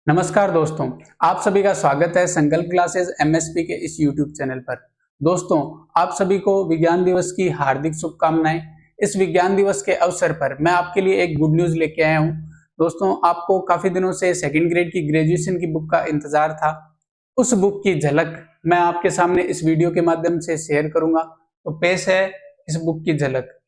नमस्कार दोस्तों, आप सभी का स्वागत है संकल्प क्लासेस एमएसपी के इस यूट्यूब चैनल पर। दोस्तों, आप सभी को विज्ञान दिवस की हार्दिक शुभकामनाएं। इस विज्ञान दिवस के अवसर पर मैं आपके लिए एक गुड न्यूज लेके आया हूं। दोस्तों, आपको काफी दिनों से सेकंड ग्रेड की ग्रेजुएशन की बुक का इंतजार था। उस बुक की झलक मैं आपके सामने इस वीडियो के माध्यम से शेयर करूंगा। तो पेश है इस बुक की झलक।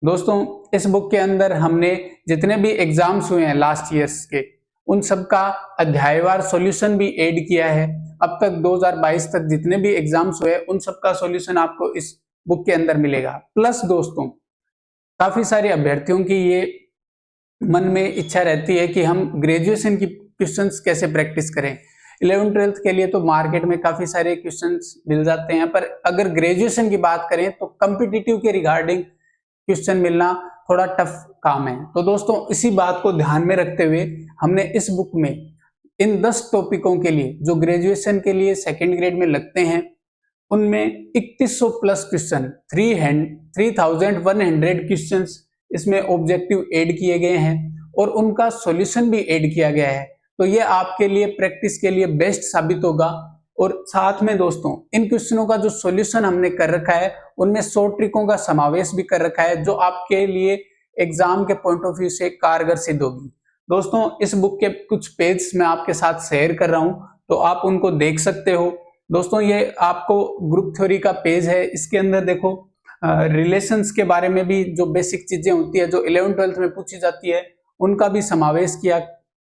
दोस्तों, इस बुक के अंदर हमने जितने भी एग्जाम्स हुए हैं लास्ट ईयर्स के, उन सब का अध्यायवार सॉल्यूशन भी ऐड किया है। अब तक 2022 तक जितने भी एग्जाम्स हुए उन सब का सॉल्यूशन आपको इस बुक के अंदर मिलेगा। प्लस दोस्तों, काफी सारे अभ्यर्थियों की ये मन में इच्छा रहती है कि हम ग्रेजुएशन की क्वेश्चंस कैसे प्रैक्टिस करें। 11th 12th के लिए तो मार्केट में काफी सारे क्वेश्चंस मिल जाते हैं, पर अगर ग्रेजुएशन की बात करें तो कॉम्पिटिटिव के रिगार्डिंग क्वेश्चन मिलना थोड़ा टफ काम है। तो दोस्तों, इसी बात को ध्यान में रखते हुए हमने इस बुक में इन 10 टॉपिकों के लिए जो ग्रेजुएशन के लिए सेकंड ग्रेड में लगते हैं, उनमें 3100 प्लस क्वेश्चन 3100 क्वेश्चंस इसमें ऑब्जेक्टिव ऐड किए गए हैं और उनका सॉल्यूशन भी ऐड किया गया है। तो ये आपके लिए प्रैक्टिस के लिए बेस्ट साबित होगा। और साथ में दोस्तों, इन क्वेश्चनों का जो सॉल्यूशन हमने कर रखा है उनमें 100 ट्रिकों का समावेश भी कर रखा है, जो आपके लिए एग्जाम के पॉइंट ऑफ व्यू से कारगर सिद्ध होगी। दोस्तों, इस बुक के कुछ पेज मैं आपके साथ शेयर कर रहा हूं, तो आप उनको देख सकते हो। दोस्तों, ये आपको ग्रुप थ्योरी का पेज है। इसके अंदर देखो, रिलेशंस के बारे में भी जो बेसिक चीजें होती है जो 11th 12th में पूछी जाती है, उनका भी समावेश किया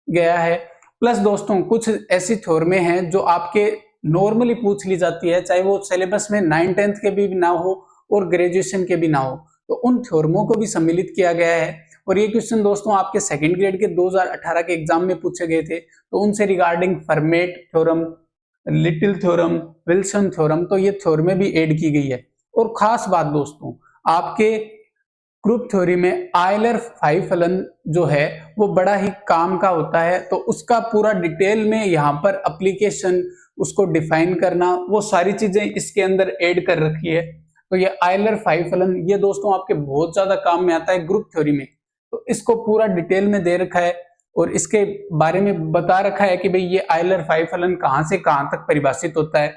गया है। प्लस दोस्तों, कुछ ऐसी थ्योरमें हैं जो आपके नॉर्मली पूछ ली जाती है, चाहे वो सिलेबस में 9th 10th के भी ना हो और ग्रेजुएशन के भी ना हो, तो उन थ्योरमों को भी सम्मिलित किया गया है। और ये क्वेश्चन दोस्तों आपके सेकंड ग्रेड के 2018 के एग्जाम में पूछे गए थे, तो उनसे regarding format theorem, little theorem, Wilson theorem, तो ये थ्योरमें भी ऐड की गई है। और खास बात दोस्तों, आपके ग्रुप थ्योरी में आयलर फाइव फलन जो है वो बड़ा ही काम का होता है, तो उसका पूरा डिटेल में यहाँ पर एप्लीकेशन, उसको डिफाइन करना, वो सारी चीजें इसके अंदर ऐड कर रखी है। तो ये आयलर फाइव फलन ये दोस्तों आपके बहुत ज्यादा काम में आता है ग्रुप थ्योरी में। तो इसको पूरा डिटेल में दे रखा है और इसके बारे में बता रखा है कि भाई ये आयलर फाइव फलन कहाँ से कहाँ तक परिभाषित होता है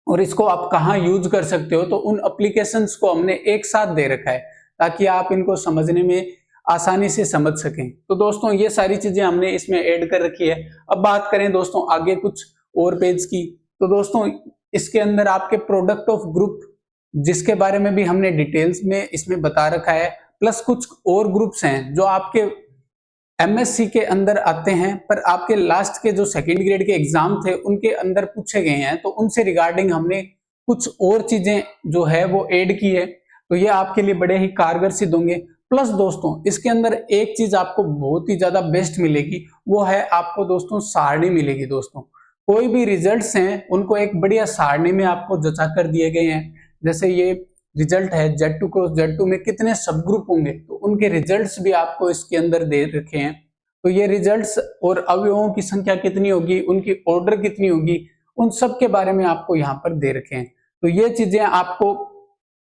और इसको आप कहाँ यूज कर सकते हो। तो उन एप्लीकेशंस को हमने एक साथ दे रखा है ताकि आप इनको समझने में आसानी से समझ सकें। तो दोस्तों, ये सारी चीजें हमने इसमें ऐड कर रखी है। अब बात करें दोस्तों आगे कुछ और पेज की, तो दोस्तों इसके अंदर आपके प्रोडक्ट ऑफ ग्रुप, जिसके बारे में भी हमने डिटेल्स में इसमें बता रखा है, प्लस कुछ और ग्रुप्स हैं जो आपके एमएससी के अंदर आते हैं, पर आपके लास्ट के जो सेकंड ग्रेड के एग्जाम थे उनके अंदर पूछे गए हैं, तो उनसे रिगार्डिंग हमने कुछ और चीजें जो है वो ऐड की है। तो ये आपके लिए बड़े ही कारगर सिद्ध होंगे। प्लस दोस्तों, इसके अंदर एक चीज आपको बहुत ही ज्यादा बेस्ट मिलेगी, वो है आपको दोस्तों सारणी मिलेगी। दोस्तों, कोई भी रिजल्ट्स हैं उनको एक बढ़िया सारणी में आपको जचा कर दिए गए हैं। जैसे ये रिजल्ट है Z2 क्रॉस Z2 में कितने सब ग्रुप होंगे, तो उनके रिजल्ट्स भी आपको इसके अंदर दे रखे हैं। तो ये रिजल्ट्स और अवयवों की संख्या कितनी होगी, उनकी ऑर्डर कितनी होगी, उन सब के बारे में आपको यहाँ पर दे रखे हैं। तो ये चीजें आपको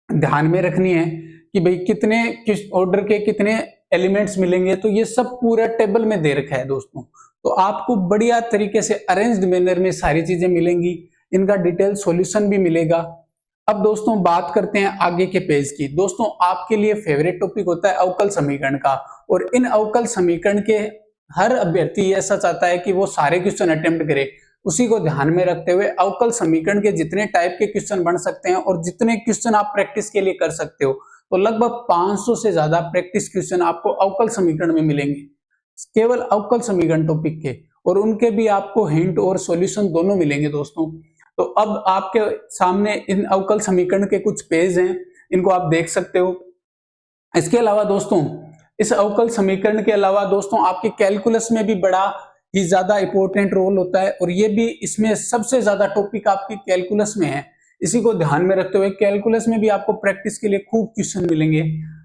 ध्यान में रखनी है कि भाई कितने किस ऑर्डर के कितने एलिमेंट्स मिलेंगे, तो ये सब पूरा टेबल में दे रखा है दोस्तों। तो आपको बढ़िया तरीके से अरेंज्ड मैनर में सारी चीजें मिलेंगी, इनका डिटेल सॉल्यूशन भी मिलेगा। अब दोस्तों बात करते हैं आगे के पेज की। दोस्तों, आपके लिए फेवरेट टॉपिक होता है अवकल समीकरण का, और इन अवकल समीकरण के हर अभ्यर्थी ऐसा चाहता है कि वो सारे क्वेश्चन अटेम्प्ट करे। उसी को ध्यान में रखते हुए अवकल समीकरण के जितने टाइप के क्वेश्चन बन सकते हैं और जितने क्वेश्चन आप प्रैक्टिस के लिए कर सकते हो, तो लगभग 500 से ज्यादा प्रैक्टिस क्वेश्चन आपको अवकल समीकरण में मिलेंगे, केवल अवकल समीकरण टॉपिक के, और उनके भी आपको हिंट और सॉल्यूशन दोनों मिलेंगे दोस्तों। तो अब आपके सामने इन अवकल समीकरण के कुछ पेज हैं, इनको आप देख सकते हो। इसके अलावा दोस्तों, इस अवकल समीकरण के अलावा दोस्तों आपके कैलकुलस में भी बड़ा ही ज्यादा इंपॉर्टेंट रोल होता है, और ये भी इसमें सबसे ज्यादा टॉपिक आपकी कैलकुलस में है। इसी को ध्यान में रखते हुए कैलकुलस में भी आपको प्रैक्टिस के लिए खूब क्वेश्चन मिलेंगे,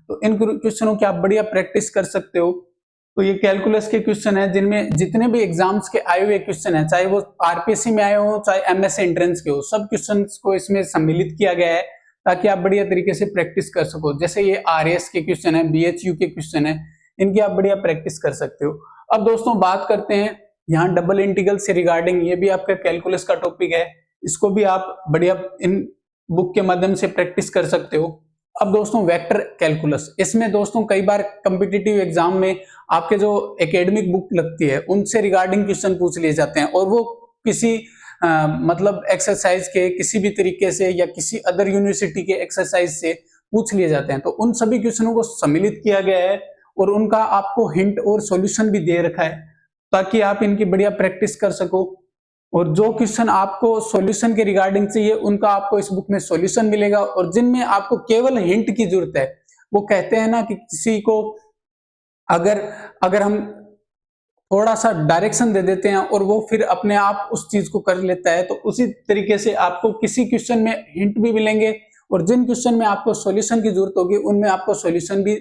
तो इन क्वेश्चनों की आप बढ़िया प्रैक्टिस कर सकते हो। तो ये कैलकुलस के क्वेश्चन है जिनमें जितने भी एग्जाम्स के आए हुए क्वेश्चन है, चाहे वो आरपीएससी में आए हो चाहे एमएससी एंट्रेंस के हो, सब क्वेश्चंस को इसमें सम्मिलित किया गया है ताकि आप बढ़िया तरीके से प्रैक्टिस कर सको। जैसे ये आरएएस के क्वेश्चन है, बीएचयू के क्वेश्चन है, इनकी आप बढ़िया प्रैक्टिस कर सकते हो। अब दोस्तों बात करते हैं यहाँ डबल इंटीग्रल से रिगार्डिंग ये भी आपका कैलकुलस का टॉपिक है, इसको भी आप बढ़िया इन बुक के माध्यम से प्रैक्टिस कर सकते हो। अब दोस्तों वेक्टर कैलकुलस, इसमें दोस्तों कई बार कॉम्पिटिटिव एग्जाम में आपके जो एकेडमिक बुक लगती है उनसे रिगार्डिंग क्वेश्चन पूछ लिए जाते हैं, और वो किसी मतलब एक्सरसाइज के किसी भी तरीके से या किसी अदर यूनिवर्सिटी के एक्सरसाइज से पूछ लिए जाते हैं। तो उन सभी क्वेश्चनों को सम्मिलित किया गया है और उनका आपको हिंट और सॉल्यूशन भी दे रखा है ताकि आप इनकी बढ़िया प्रैक्टिस कर सको। और जो क्वेश्चन आपको सॉल्यूशन के रिगार्डिंग चाहिए उनका आपको इस बुक में सॉल्यूशन मिलेगा, और जिनमें आपको केवल हिंट की जरूरत है, वो कहते हैं ना कि किसी को अगर हम थोड़ा सा डायरेक्शन दे देते हैं और वो फिर अपने आप उस चीज को कर लेता है, तो उसी तरीके से आपको किसी क्वेश्चन में हिंट भी मिलेंगे और जिन क्वेश्चन में आपको सॉल्यूशन की जरूरत होगी उनमें आपको सॉल्यूशन भी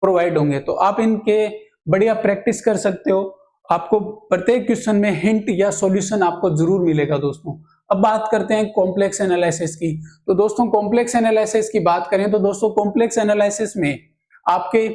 प्रोवाइड होंगे। तो आप इनके बढ़िया प्रैक्टिस कर सकते हो, आपको प्रत्येक क्वेश्चन में हिंट या सॉल्यूशन आपको जरूर मिलेगा दोस्तों। अब बात करते हैं कॉम्प्लेक्स एनालिसिस की। तो दोस्तों कॉम्प्लेक्स एनालिसिस की बात करें तो दोस्तों कॉम्प्लेक्स एनालिसिस में आपके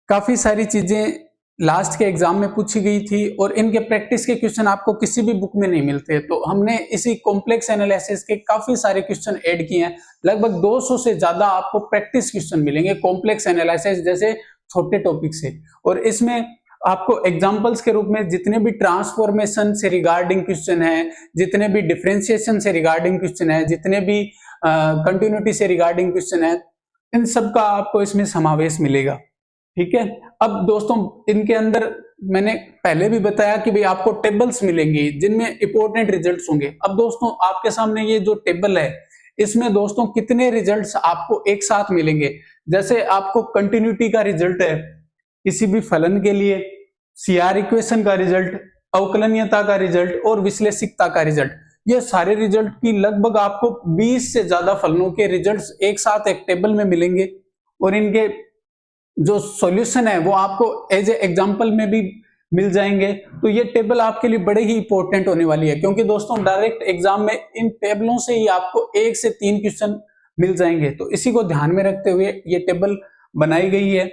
काफी सारी चीजें लास्ट के एग्जाम में पूछी गई थी और इनके प्रैक्टिस के क्वेश्चन आपको किसी भी बुक में नहीं मिलते। तो हमने इसी कॉम्प्लेक्स एनालिसिस के काफी सारे क्वेश्चन ऐड किए हैं, लगभग 200 से ज्यादा आपको प्रैक्टिस क्वेश्चन मिलेंगे कॉम्प्लेक्स एनालिसिस जैसे छोटे टॉपिक से। और इसमें आपको एग्जांपल्स के रूप में जितने भी ट्रांसफॉर्मेशन से रिगार्डिंग क्वेश्चन है, जितने भी डिफरेंशिएशन से रिगार्डिंग क्वेश्चन है, जितने भी कंटिन्यूटी से रिगार्डिंग क्वेश्चन है, इन सब का आपको इसमें समावेश मिलेगा। ठीक है। अब दोस्तों इनके अंदर मैंने पहले भी बताया कि भाई आपको टेबल्स मिलेंगी जिनमें इंपॉर्टेंट रिजल्ट्स होंगे। अब दोस्तों आपके सामने ये जो टेबल है इसमें दोस्तों कितने रिजल्ट्स आपको एक साथ मिलेंगे। जैसे आपको कंटिन्यूटी का रिजल्ट है किसी भी फलन के लिए, सीआर इक्वेशन का रिजल्ट, अवकलनीयता का रिजल्ट और विश्लेषिकता का रिजल्ट, ये सारे रिजल्ट की लगभग आपको 20 से ज्यादा फलनों के रिजल्ट्स एक साथ एक टेबल में मिलेंगे। और इनके जो सॉल्यूशन है वो आपको एज ए एग्जांपल में भी मिल जाएंगे। तो ये टेबल आपके लिए बड़े ही इंपॉर्टेंट होने वाली है, क्योंकि दोस्तों डायरेक्ट एग्जाम में इन टेबलों से ही आपको 1 से 3 क्वेश्चन मिल जाएंगे। तो इसी को ध्यान में रखते हुए ये टेबल बनाई गई है,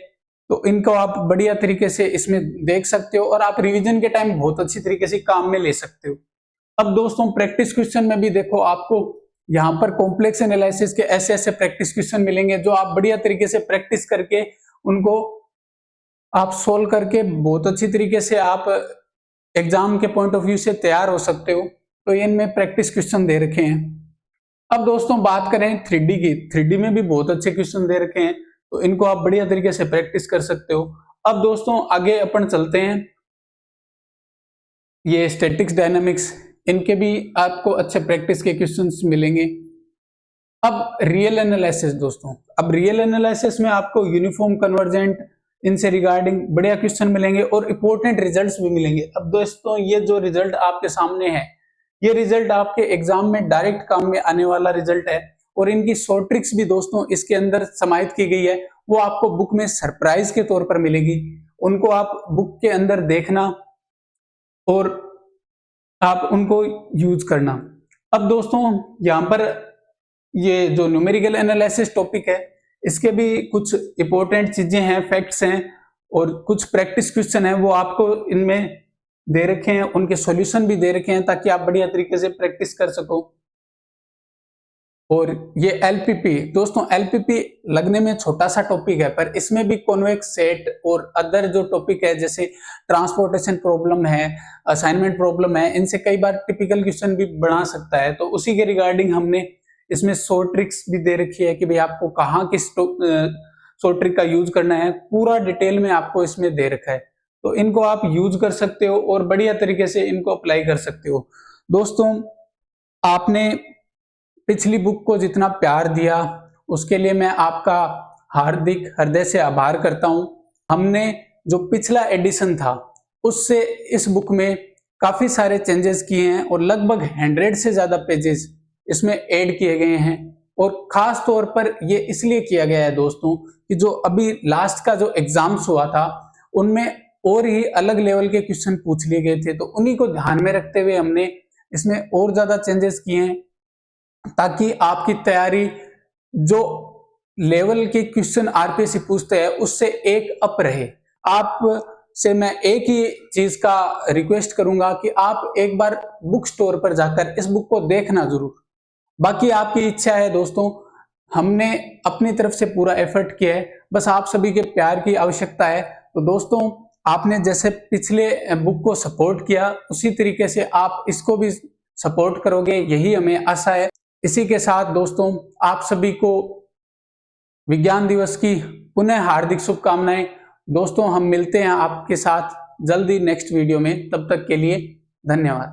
तो इनको आप बढ़िया तरीके से इसमें देख सकते हो और आप रिवीजन के टाइम बहुत अच्छी तरीके से काम में ले सकते हो। अब दोस्तों प्रैक्टिस क्वेश्चन में भी देखो आपको यहाँ पर कॉम्प्लेक्स एनालिसिस के ऐसे ऐसे प्रैक्टिस क्वेश्चन मिलेंगे जो आप बढ़िया तरीके से प्रैक्टिस करके उनको आप सोल्व करके बहुत अच्छी तरीके से आप एग्जाम के पॉइंट ऑफ व्यू से तैयार हो सकते हो। तो इनमें प्रैक्टिस क्वेश्चन दे रखे हैं। अब दोस्तों बात करें 3D की, 3D में भी बहुत अच्छे क्वेश्चन दे रखे हैं, तो इनको आप बढ़िया तरीके से प्रैक्टिस कर सकते हो। अब दोस्तों आगे अपन चलते हैं, ये स्टैटिक्स डायनामिक्स, इनके भी आपको अच्छे प्रैक्टिस के क्वेश्चंस मिलेंगे। अब रियल एनालिसिस दोस्तों, अब रियल एनालिसिस में आपको यूनिफॉर्म कन्वर्जेंट इनसे रिगार्डिंग बढ़िया क्वेश्चन मिलेंगे और इंपॉर्टेंट रिजल्ट्स भी मिलेंगे। अब दोस्तों ये जो रिजल्ट आपके सामने है, ये रिजल्ट आपके एग्जाम में डायरेक्ट काम में आने वाला रिजल्ट है और इनकी शॉर्ट ट्रिक्स भी दोस्तों इसके अंदर समाहित की गई है, वो आपको बुक में सरप्राइज के तौर पर मिलेगी। उनको आप बुक के अंदर देखना और आप उनको यूज करना। अब दोस्तों यहाँ पर ये जो न्यूमेरिकल एनालिसिस टॉपिक है इसके भी कुछ इंपॉर्टेंट चीजें हैं, फैक्ट्स हैं और कुछ प्रैक्टिस क्वेश्चन है वो आपको इनमें दे रखे हैं, उनके सॉल्यूशन भी दे रखे हैं ताकि आप बढ़िया तरीके से प्रैक्टिस कर सको। और ये एलपीपी दोस्तों, एलपीपी लगने में छोटा सा टॉपिक है पर इसमें भी कॉन्वेक्स सेट और अदर जो टॉपिक है जैसे ट्रांसपोर्टेशन प्रॉब्लम है, असाइनमेंट प्रॉब्लम है, इनसे कई बार टिपिकल क्वेश्चन भी बना सकता है। तो उसी के रिगार्डिंग हमने इसमें शॉर्ट ट्रिक्स भी दे रखी है कि भाई आपको कहाँ किस शॉर्ट ट्रिक का यूज करना है, पूरा डिटेल में आपको इसमें दे रखा है। तो इनको आप यूज कर सकते हो और बढ़िया तरीके से इनको अप्लाई कर सकते हो। दोस्तों आपने पिछली बुक को जितना प्यार दिया उसके लिए मैं आपका हार्दिक हृदय से आभार करता हूं। हमने जो पिछला एडिशन था उससे इस बुक में काफी सारे चेंजेस किए हैं और लगभग 100 से ज्यादा पेजेस इसमें ऐड किए गए हैं। और खास तौर पर ये इसलिए किया गया है दोस्तों कि जो अभी लास्ट का जो एग्जाम्स हुआ था उनमें और ही अलग लेवल के क्वेश्चन पूछ लिए गए थे, तो उन्हीं को ध्यान में रखते हुए हमने इसमें और ज्यादा चेंजेस किए हैं ताकि आपकी तैयारी जो लेवल के क्वेश्चन आरपीएससी पूछते हैं उससे एक अप रहे। आप से मैं एक ही चीज का रिक्वेस्ट करूंगा कि आप एक बार बुक स्टोर पर जाकर इस बुक को देखना जरूर। बाकी आपकी इच्छा है दोस्तों, हमने अपनी तरफ से पूरा एफर्ट किया है, बस आप सभी के प्यार की आवश्यकता है। तो दोस्तों, आपने जैसे पिछले बुक को सपोर्ट किया उसी तरीके से आप इसको भी सपोर्ट करोगे, यही हमें आशा है। इसी के साथ दोस्तों, आप सभी को विज्ञान दिवस की पुनः हार्दिक शुभकामनाएं। दोस्तों, हम मिलते हैं आपके साथ जल्दी नेक्स्ट वीडियो में, तब तक के लिए धन्यवाद।